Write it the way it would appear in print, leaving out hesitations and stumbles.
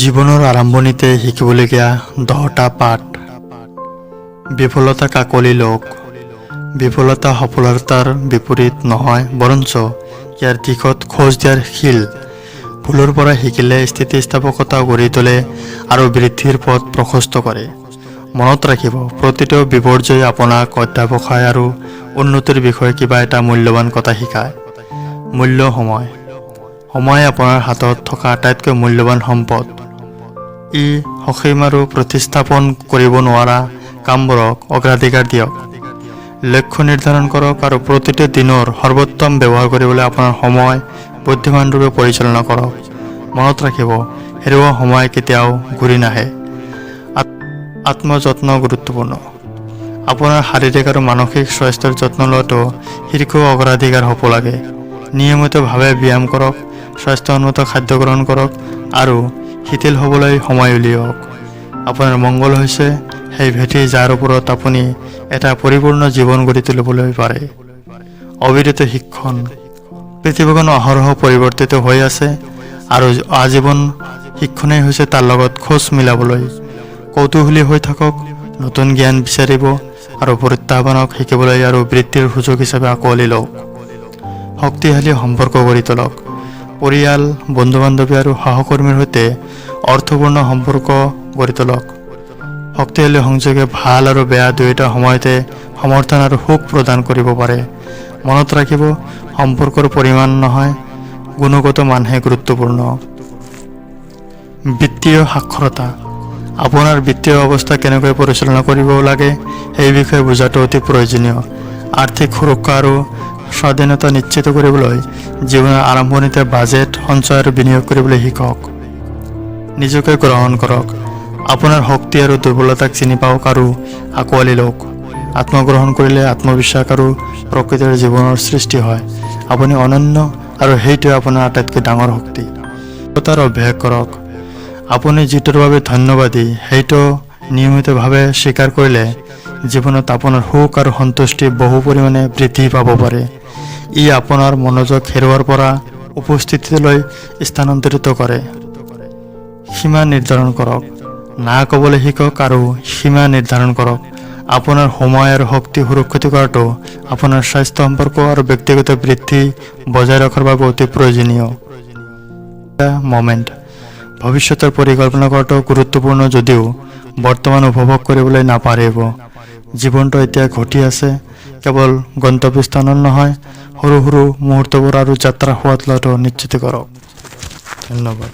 জীৱনৰ আৰম্ভণিতে শিকিবলগীয়া 10টা পাঠ। বিফলতা কাকলি লোক। বিফলতা সফলতাৰ বিপৰীত নহয়, বৰঞ্চ ইয়াৰ দিশত খোজ দিয়াৰ শিল। ভুলৰ পৰা শিকিলে স্থিতিস্থাপকতা গঢ়ি তোলে আৰু বৃদ্ধিৰ পথ প্ৰশস্ত কৰে। মনত ৰাখিব, প্ৰতিটো বিপৰ্যয়ে আপোনাক অধ্যাৱসায় আৰু উন্নতিৰ বিষয়ে কিবা এটা মূল্যৱান কথা শিকায়। মূল্য সময়। সময় আপোনাৰ হাতত থকা আটাইতকৈ মূল্যৱান সম্পদ। ই সসীম আৰু প্ৰতিস্থাপন কৰিব নোৱাৰা কামবোৰক অগ্ৰাধিকাৰ দিয়ক। লক্ষ্য নিৰ্ধাৰণ কৰক আৰু প্ৰতিটো দিনৰ সৰ্বোত্তম ব্যৱহাৰ কৰিবলৈ আপোনাৰ সময় বুদ্ধিমানৰূপে পৰিচালনা কৰক। মনত ৰাখিব, হেৰুওৱা সময় কেতিয়াও ঘূৰি নাহে। আত্মযত্ন গুৰুত্বপূৰ্ণ। আপোনাৰ শাৰীৰিক আৰু মানসিক স্বাস্থ্যৰ যত্ন লোৱাটো শীৰ্ষ অগ্ৰাধিকাৰ হ'ব লাগে। নিয়মিতভাৱে ব্যায়াম কৰক, স্বাস্থ্যসন্মত খাদ্য গ্ৰহণ কৰক আৰু শিথিল হ'বলৈ সময় উলিয়াওক। আপোনাৰ মংগল হৈছে সেই ভেটি যাৰ ওপৰত আপুনি এটা পৰিপূৰ্ণ জীৱন গঢ়ি তুলিবলৈ পাৰে। অবিৰত শিক্ষণ। পৃথিৱীখন অহৰহ পৰিৱৰ্তিত হৈ আছে আৰু আজীৱন শিক্ষণেই হৈছে তাৰ লগত খোজ মিলাবলৈ। কৌতূহলী হৈ থাকক, নতুন জ্ঞান বিচাৰিব আৰু প্ৰত্যাহ্বানক শিকিবলৈ আৰু বৃদ্ধিৰ সুযোগ হিচাপে আঁকোৱালি লওক। শক্তিশালী সম্পৰ্ক গঢ়ি তোলক। পৰিয়াল, বন্ধু-বান্ধৱী আৰু সহকৰ্মীৰ সৈতে অৰ্থপূৰ্ণ সম্পৰ্ক গঢ়ি তোলক। শক্তিশালী সংযোগে ভাল আৰু বেয়া দুয়োটা সময়তে সমৰ্থন আৰু সুখ প্ৰদান কৰিব পাৰে। মনত ৰাখিব, সম্পৰ্কৰ পৰিমাণ নহয়, গুণগত মানহে গুৰুত্বপূৰ্ণ। বিত্তীয় সাক্ষৰতা। আপোনাৰ বিত্তীয় অৱস্থা কেনেকৈ পৰিচালনা কৰিব লাগে সেই বিষয়ে বুজাটো অতি প্ৰয়োজনীয়। আৰ্থিক সুৰক্ষা আৰু স্বাধীনতা নিশ্চিত কৰিবলৈ জীৱনৰ আৰম্ভণিতে বাজেট, সঞ্চয় আৰু বিনিয়োগ কৰিবলৈ শিকক। নিজকে গ্ৰহণ কৰক। আপোনাৰ শক্তি আৰু দুৰ্বলতাক চিনি পাওক আৰু আঁকোৱালি লওক। আত্মগ্ৰহণ কৰিলে আত্মবিশ্বাস আৰু প্ৰকৃতিৰ জীৱনৰ সৃষ্টি হয়। আপুনি অনন্য আৰু সেইটোৱে আপোনাৰ আটাইতকৈ ডাঙৰ শক্তি। সততাৰ অভ্যাস কৰক। আপুনি যিটোৰ বাবে ধন্যবাদী সেইটো নিয়মিতভাৱে স্বীকাৰ কৰিলে জীৱনত আপোনাৰ সুখ আৰু সন্তুষ্টি বহু পৰিমাণে বৃদ্ধি পাব পাৰে। ই আপোনাৰ মনোযোগ হেৰুৱাৰ পৰা উপস্থিতিলৈ স্থানান্তৰিত কৰে। সীমা নিৰ্ধাৰণ কৰক। না ক'বলৈ শিকক আৰু সীমা নিৰ্ধাৰণ কৰক। আপোনাৰ সময় আৰু শক্তি সুৰক্ষিত কৰাটো আপোনাৰ স্বাস্থ্য, সম্পৰ্ক আৰু ব্যক্তিগত বৃদ্ধি বজাই ৰখাৰ বাবে অতি প্ৰয়োজনীয়। মমেণ্ট। ভৱিষ্যতৰ পৰিকল্পনা কৰাটো গুৰুত্বপূৰ্ণ যদিও বৰ্তমান উপভোগ কৰিবলৈ নাপাৰিব। জীৱনটো এতিয়া ঘটি আছে, কেৱল গন্তব্যস্থানত নহয়, সৰু সৰু মুহূৰ্তবোৰ আৰু যাত্ৰা সোৱাদ লোৱাটো নিশ্চিত কৰক। ধন্যবাদ।